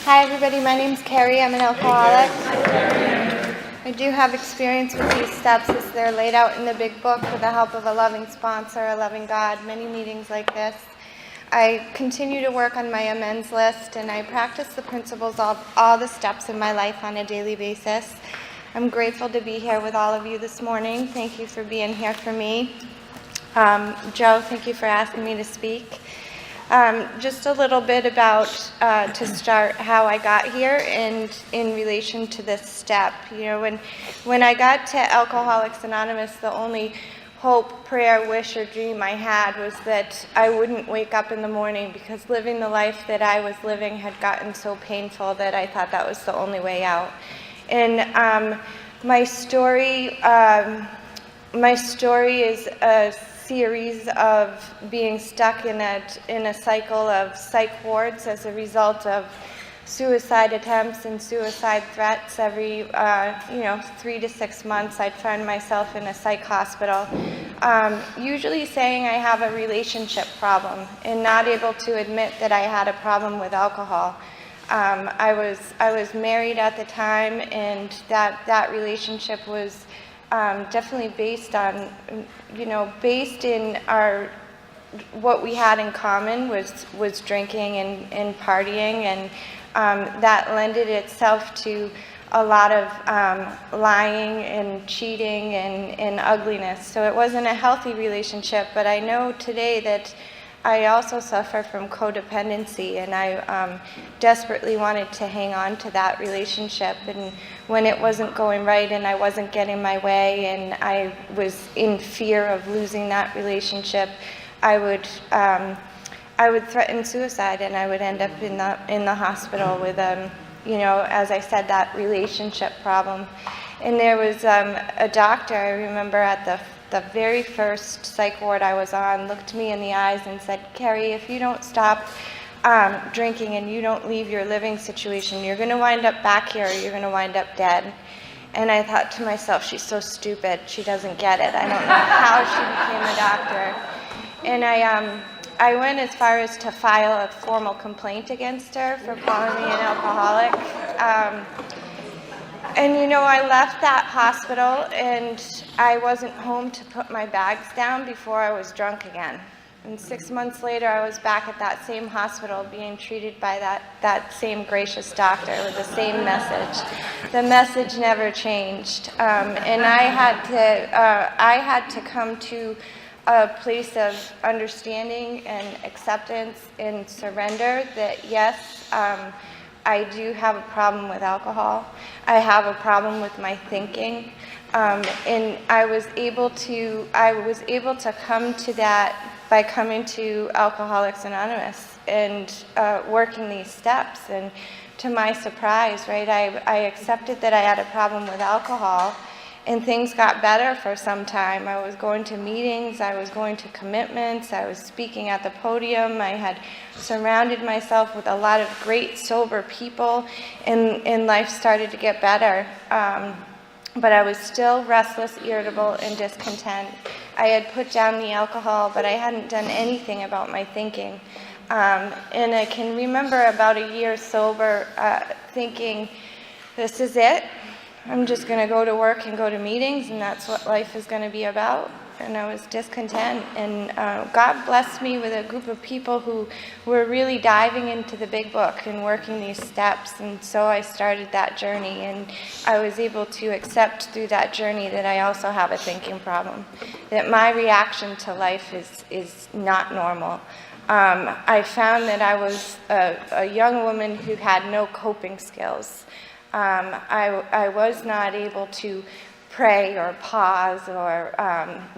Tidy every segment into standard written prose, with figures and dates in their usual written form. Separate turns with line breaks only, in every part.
Hi everybody, my name's Kerri. I'm an alcoholic. I do have experience with these steps as they're laid out in the big book with the help of a loving sponsor, a loving God, many meetings like this. I continue to work on my amends list, and I practice the principles of all the steps in my life on a daily basis. I'm grateful to be here with all of you this morning. Thank you for being here for me. Joe, thank you for asking me to speak. Just a little bit about, to start, how I got here and in relation to this step. You know, when I got to Alcoholics Anonymous, the only hope, prayer, wish, or dream I had was that I wouldn't wake up in the morning, because living the life that I was living had gotten so painful that I thought that was the only way out. And my story is a series of being stuck in a cycle of psych wards as a result of suicide attempts and suicide threats. Every 3 to 6 months I'd find myself in a psych hospital, usually saying I have a relationship problem and not able to admit that I had a problem with alcohol. I was married at the time, and that relationship was definitely based in what we had in common was drinking and partying, and that lended itself to a lot of lying and cheating and ugliness. So it wasn't a healthy relationship, but I know today that I also suffer from codependency, and I desperately wanted to hang on to that relationship. And when it wasn't going right and I wasn't getting my way and I was in fear of losing that relationship, I would threaten suicide, and I would end up in the hospital with as I said, that relationship problem. And there was a doctor, I remember, at the very first psych ward I was on, looked me in the eyes and said, "Kerri, if you don't stop drinking and you don't leave your living situation, you're going to wind up back here, or you're going to wind up dead." And I thought to myself, she's so stupid, she doesn't get it. I don't know how she became a doctor. And I went as far as to file a formal complaint against her for calling me an alcoholic. I left that hospital, and I wasn't home to put my bags down before I was drunk again. And 6 months later, I was back at that same hospital being treated by that same gracious doctor with the same message. The message never changed. And I had to come to a place of understanding and acceptance and surrender that, yes, I do have a problem with alcohol. I have a problem with my thinking, and I was able to come to that by coming to Alcoholics Anonymous and working these steps. And to my surprise, right, I accepted that I had a problem with alcohol, and things got better for some time. I was going to meetings, I was going to commitments, I was speaking at the podium, I had surrounded myself with a lot of great sober people, and life started to get better. But I was still restless, irritable, and discontent. I had put down the alcohol, but I hadn't done anything about my thinking. And I can remember about a year sober thinking, this is it. I'm just going to go to work and go to meetings, and that's what life is going to be about. And I was discontent. And God blessed me with a group of people who were really diving into the big book and working these steps. And so I started that journey, and I was able to accept through that journey that I also have a thinking problem, that my reaction to life is not normal. I found that I was a young woman who had no coping skills. I was not able to pray or pause or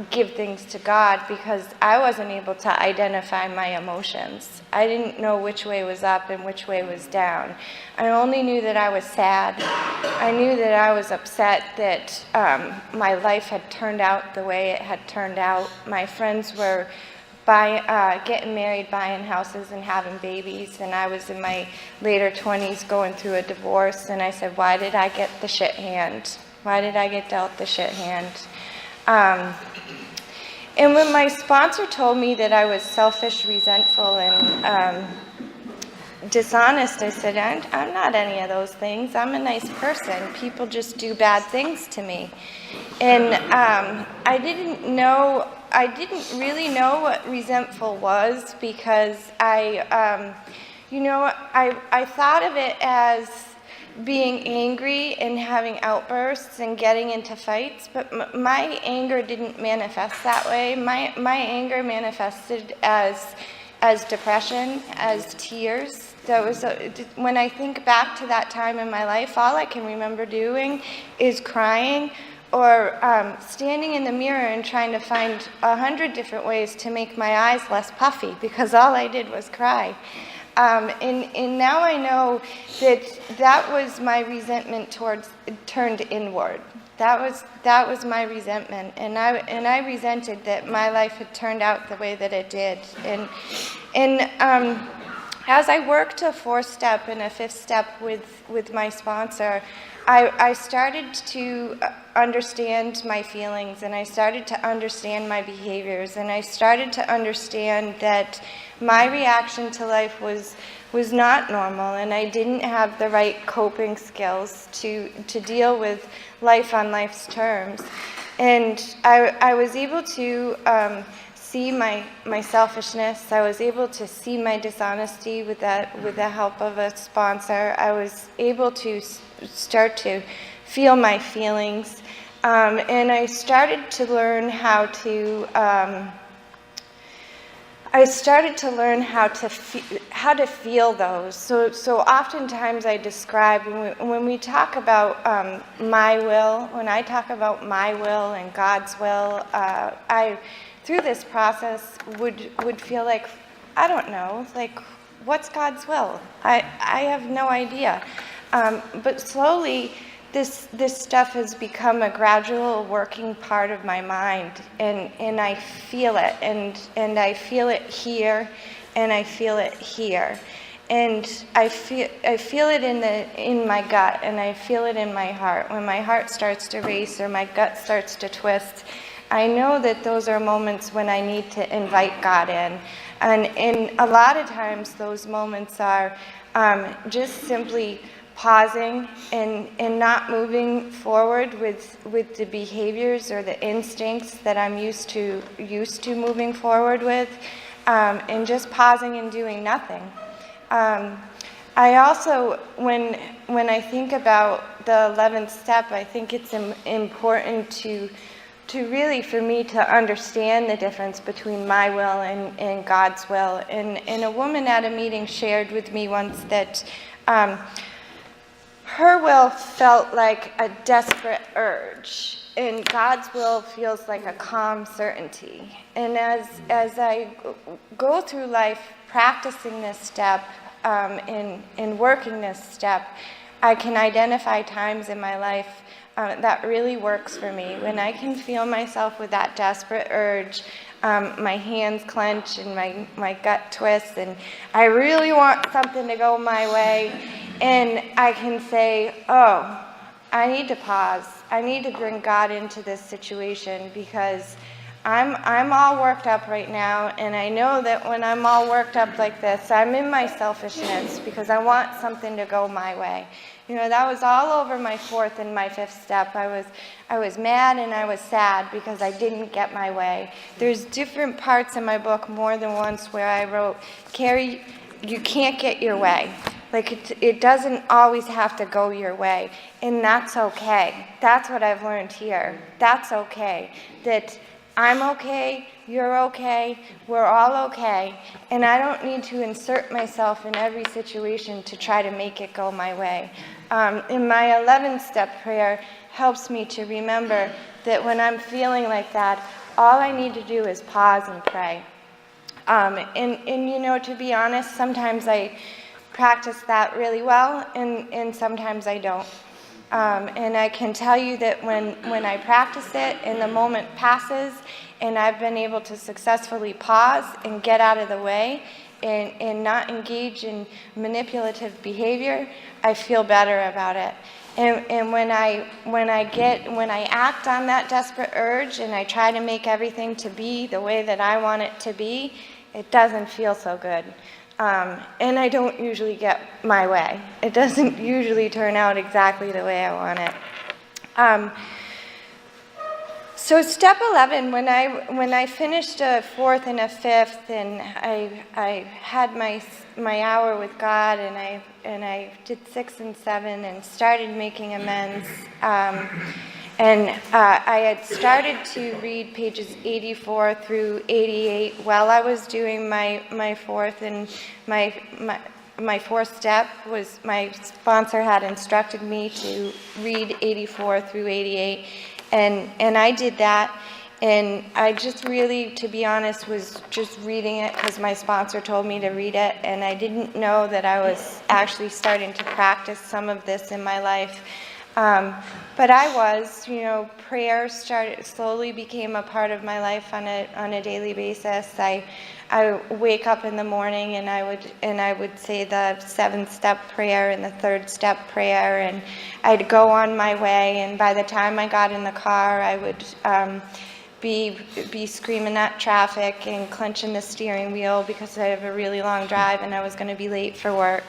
give things to God, because I wasn't able to identify my emotions. I didn't know which way was up and which way was down. I only knew that I was sad. I knew that I was upset that my life had turned out the way it had turned out. My friends were getting married, buying houses, and having babies, and I was in my later 20s going through a divorce, and I said, why did I get the shit hand? Why did I get dealt the shit hand? And when my sponsor told me that I was selfish, resentful, and dishonest. I said, I'm not any of those things. I'm a nice person. People just do bad things to me. And I didn't really know what resentful was, because I thought of it as being angry and having outbursts and getting into fights, but my anger didn't manifest that way. My anger manifested as depression, as tears. When I think back to that time in my life, all I can remember doing is crying, or standing in the mirror and trying to find 100 different ways to make my eyes less puffy, because all I did was cry. And now I know that was my resentment turned inward. That was my resentment, and I resented that my life had turned out the way that it did. And as I worked a 4-step and a 5th step with my sponsor, I started to understand my feelings, and I started to understand my behaviors, and I started to understand that my reaction to life was not normal, and I didn't have the right coping skills to deal with life on life's terms. And I was able to see my selfishness. I was able to see my dishonesty with the help of a sponsor. I was able to start to feel my feelings, and I started to learn how to feel those. So oftentimes I describe, when we talk about my will, when I talk about my will and God's will, I through this process would feel like, I don't know, like, what's God's will? I have no idea. But slowly, this stuff has become a gradual working part of my mind, and I feel it, and I feel it here, and I feel it here, and I feel it in my gut, and I feel it in my heart. When my heart starts to race or my gut starts to twist, I know that those are moments when I need to invite God in, and a lot of times those moments are just simply pausing and not moving forward with the behaviors or the instincts that I'm used to moving forward with, and just pausing and doing nothing. I also, when I think about the 11th step, I think it's important to really, for me, to understand the difference between my will and God's will. And a woman at a meeting shared with me once that her will felt like a desperate urge, and God's will feels like a calm certainty. And as I go through life practicing this step, in working this step, I can identify times in my life that really works for me. When I can feel myself with that desperate urge, my hands clench and my gut twists, and I really want something to go my way, and I can say, oh, I need to pause. I need to bring God into this situation, because I'm all worked up right now, and I know that when I'm all worked up like this, I'm in my selfishness because I want something to go my way. You know, that was all over my 4th and my 5th step. I was mad and I was sad because I didn't get my way. There's different parts in my book, more than once, where I wrote, Kerri, you can't get your way. Like, it doesn't always have to go your way, and that's okay. That's what I've learned here. That's okay. That I'm okay, you're okay, we're all okay, and I don't need to insert myself in every situation to try to make it go my way. In my 11th step prayer helps me to remember that when I'm feeling like that, all I need to do is pause and pray. And you know, to be honest, sometimes I practice that really well, and sometimes I don't. And I can tell you that when I practice it and the moment passes and I've been able to successfully pause and get out of the way and not engage in manipulative behavior, I feel better about it. And when I act on that desperate urge and I try to make everything to be the way that I want it to be, it doesn't feel so good. And I don't usually get my way. It doesn't usually turn out exactly the way I want it. So step 11, when I finished a fourth and a fifth, and I had my hour with God, and I did 6 and 7 and started making amends. And I had started to read pages 84 through 88 while I was doing my fourth, and my fourth step was my sponsor had instructed me to read 84 through 88, and I did that. And I just really, to be honest, was just reading it because my sponsor told me to read it, and I didn't know that I was actually starting to practice some of this in my life. But I was, prayer slowly became a part of my life on a daily basis. I wake up in the morning and I would say the 7th step prayer and the 3rd step prayer, and I'd go on my way, and by the time I got in the car, I would be screaming at traffic and clenching the steering wheel because I have a really long drive and I was going to be late for work.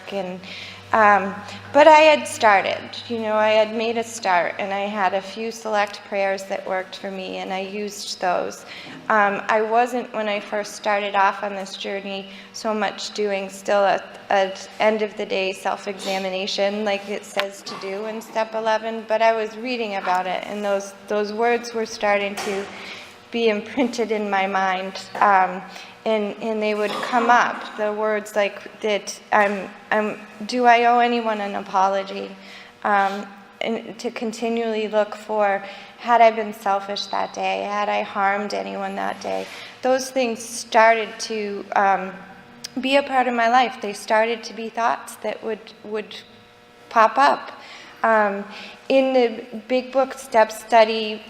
But I had started, I had made a start, and I had a few select prayers that worked for me, and I used those. I wasn't, when I first started off on this journey, so much doing still at end of the day self-examination like it says to do in step 11, but I was reading about it, and those words were starting to be imprinted in my mind. And they would come up, the words like that, do I owe anyone an apology? And to continually look for, had I been selfish that day? Had I harmed anyone that day? Those things started to be a part of my life. They started to be thoughts that would pop up. In the Big Book Step Study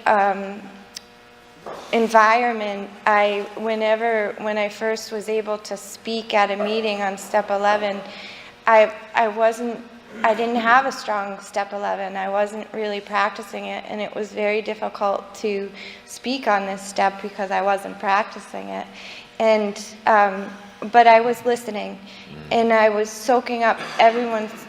environment, when I first was able to speak at a meeting on step 11, I didn't have a strong step 11. I wasn't really practicing it, and it was very difficult to speak on this step because I wasn't practicing it. And but I was listening, and I was soaking up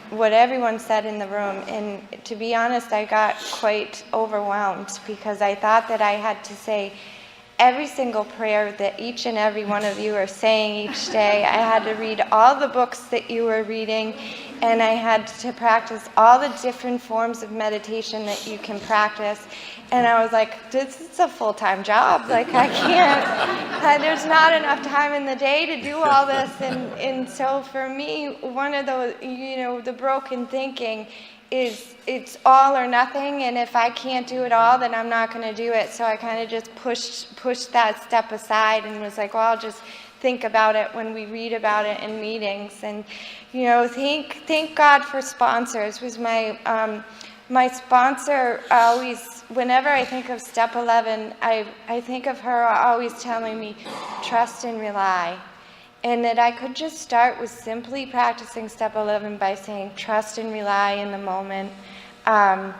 what everyone said in the room. And to be honest, I got quite overwhelmed because I thought that I had to say every single prayer that each and every one of you are saying each day. I had to read all the books that you were reading, and I had to practice all the different forms of meditation that you can practice. And I was like, this is a full-time job. Like, I can't, there's not enough time in the day to do all this. And so for me, one of those, the broken thinking is it's all or nothing, and if I can't do it all, then I'm not going to do it. So I kind of just pushed that step aside and was like, well, I'll just think about it when we read about it in meetings. And thank God for sponsors. Was my sponsor always, whenever I think of step 11, I think of her always telling me, trust and rely. And that I could just start with simply practicing step 11 by saying trust and rely in the moment. And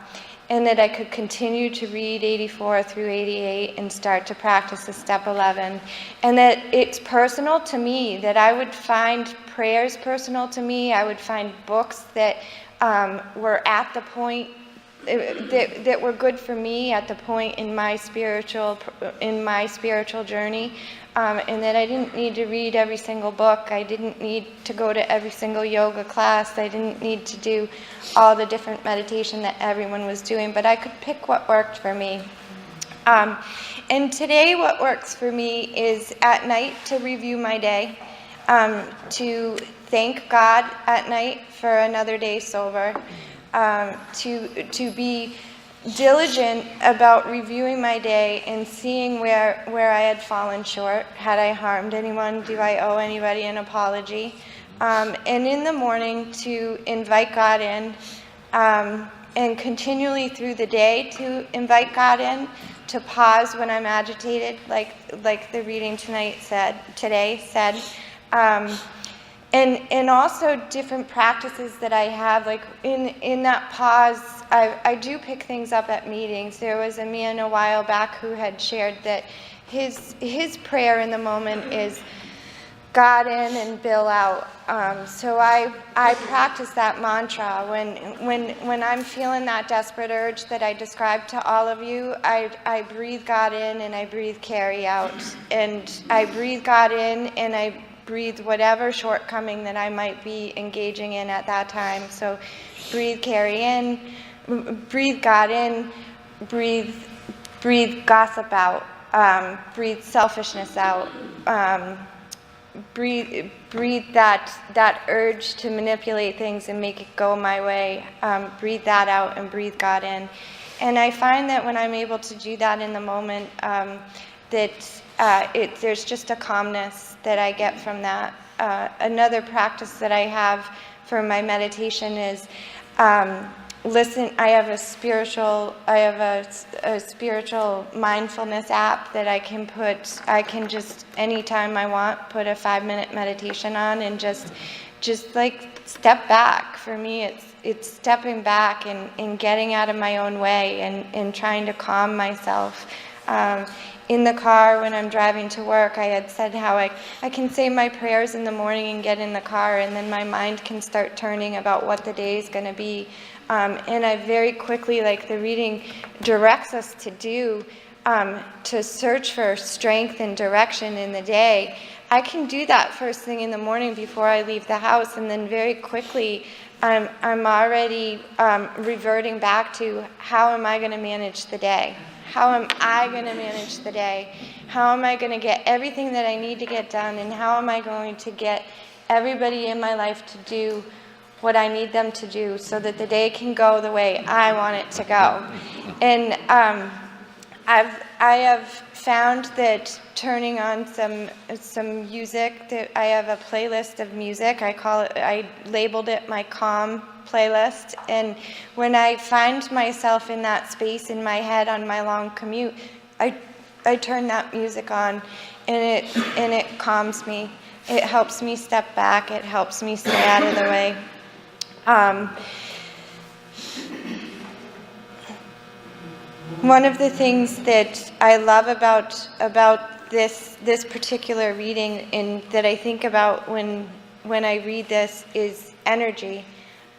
that I could continue to read 84 through 88 and start to practice the step 11. And that it's personal to me, that I would find prayers personal to me. I would find books that were at the point that were good for me at the point in my spiritual journey, and that I didn't need to read every single book. I didn't need to go to every single yoga class. I didn't need to do all the different meditation that everyone was doing, but I could pick what worked for me. And today what works for me is at night to review my day, to thank God at night for another day sober, to be diligent about reviewing my day and seeing where I had fallen short. Had I harmed anyone? Do I owe anybody an apology? And in the morning to invite God in, and continually through the day to invite God in, to pause when I'm agitated, like the reading today said. And also different practices that I have, like in that pause, I do pick things up at meetings. There was a man a while back who had shared that his prayer in the moment is, God in and Bill out. So I practice that mantra when I'm feeling that desperate urge that I described to all of you. I breathe God in and I breathe Kerri out, and I breathe God in and I breathe whatever shortcoming that I might be engaging in at that time. So breathe Kerri in, breathe God in, breathe gossip out, breathe selfishness out. Breathe that urge to manipulate things and make it go my way. Breathe that out and breathe God in. And I find that when I'm able to do that in the moment, there's just a calmness that I get from that. Another practice that I have for my meditation is listen. I have a spiritual mindfulness app that I can just anytime I want put a 5-minute meditation on and just like step back. For me, it's stepping back and getting out of my own way and trying to calm myself. In the car when I'm driving to work, I had said how I can say my prayers in the morning and get in the car, and then my mind can start turning about what the day is going to be. And I very quickly, like the reading directs us to do, to search for strength and direction in the day. I can do that first thing in the morning before I leave the house, and then very quickly I'm already reverting back to how am I going to manage the day? How am I going to manage the day? How am I going to get everything that I need to get done? And how am I going to get everybody in my life to do what I need them to do so that the day can go the way I want it to go? And I have found that turning on some music, that I have a playlist of music. I labeled it my calm playlist, and when I find myself in that space in my head on my long commute, I turn that music on, and it calms me. It helps me step back. It helps me stay out of the way. One of the things that I love about this particular reading, and that I think about when I read this, is energy.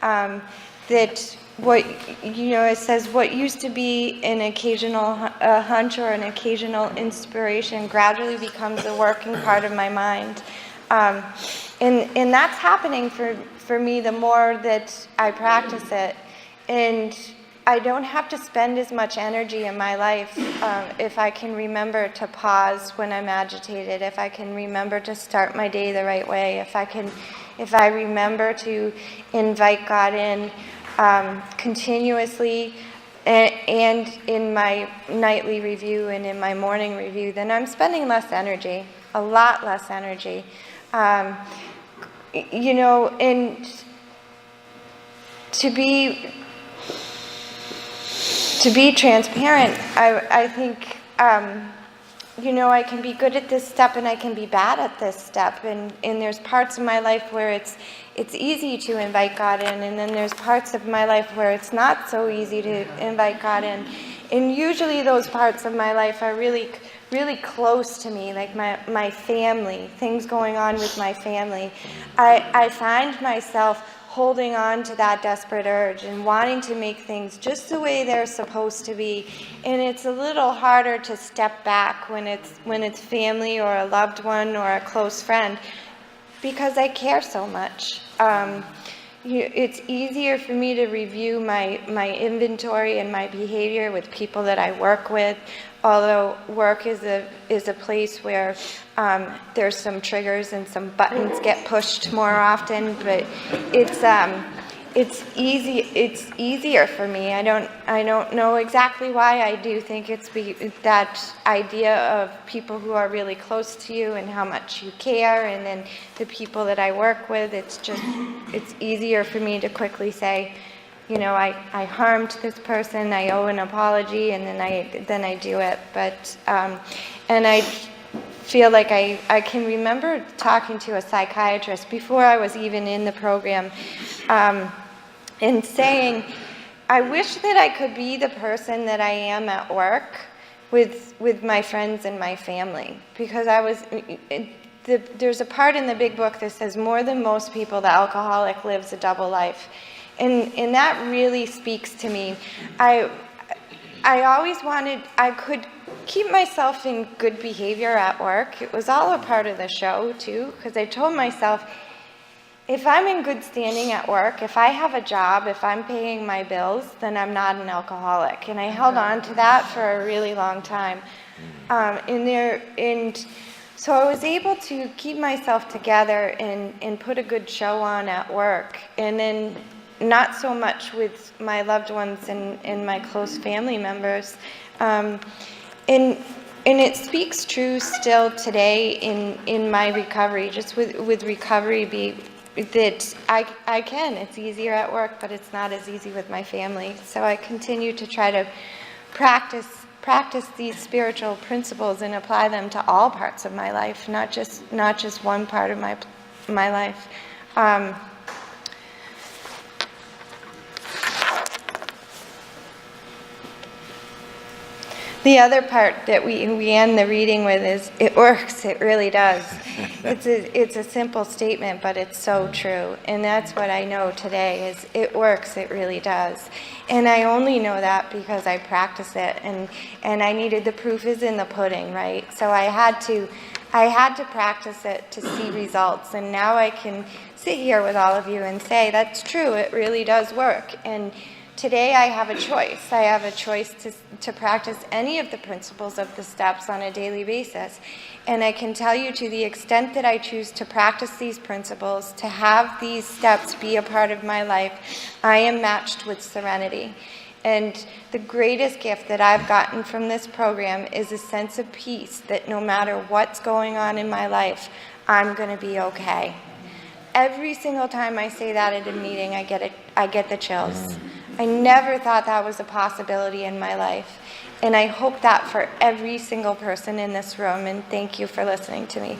That it says what used to be an occasional hunch or an occasional inspiration gradually becomes a working part of my mind. And that's happening for me the more that I practice it. And I don't have to spend as much energy in my life if I can remember to pause when I'm agitated, if I can remember to start my day the right way, if I remember to invite God in continuously and in my nightly review and in my morning review, then I'm spending less energy, a lot less energy. And to be transparent, I think, I can be good at this step and I can be bad at this step. And there's parts of my life where it's easy to invite God in, and then there's parts of my life where it's not so easy to invite God in. And usually those parts of my life are really, really close to me, like my family, things going on with my family. I find myself holding on to that desperate urge and wanting to make things just the way they're supposed to be. And it's a little harder to step back when it's family or a loved one or a close friend, because I care so much. It's easier for me to review my inventory and my behavior with people that I work with, although work is a place where there's some triggers and some buttons get pushed more often, but it's easier for me. I don't know exactly why. I do think it's that idea of people who are really close to you and how much you care, and then the people that I work with, it's easier for me to quickly say, I harmed this person, I owe an apology, and then I do it. But and I feel like I can remember talking to a psychiatrist before I was even in the program, and saying, I wish that I could be the person that I am at work with my friends and my family, because there's a part in the big book that says more than most people, the alcoholic lives a double life. And that really speaks to me. I always wanted, I could keep myself in good behavior at work. It was all a part of the show too, because I told myself, if I'm in good standing at work, if I have a job, if I'm paying my bills, then I'm not an alcoholic. And I held on to that for a really long time. And so I was able to keep myself together and put a good show on at work. And then not so much with my loved ones and my close family members. And it speaks true still today in my recovery, just with recovery that I can. It's easier at work, but it's not as easy with my family. So I continue to try to practice these spiritual principles and apply them to all parts of my life, not just one part of my life. The other part that we end the reading with is, it works, it really does. It's a simple statement, but it's so true. And that's what I know today is, it works, it really does. And I only know that because I practice it, and I needed, the proof is in the pudding, right? So I had to practice it to see results. And now I can sit here with all of you and say, that's true, it really does work. And today I have a choice. I have a choice to practice any of the principles of the steps on a daily basis. And I can tell you, to the extent that I choose to practice these principles, to have these steps be a part of my life, I am matched with serenity. And the greatest gift that I've gotten from this program is a sense of peace that no matter what's going on in my life, I'm going to be okay. Every single time I say that at a meeting, I get the chills. I never thought that was a possibility in my life. And I hope that for every single person in this room. And thank you for listening to me.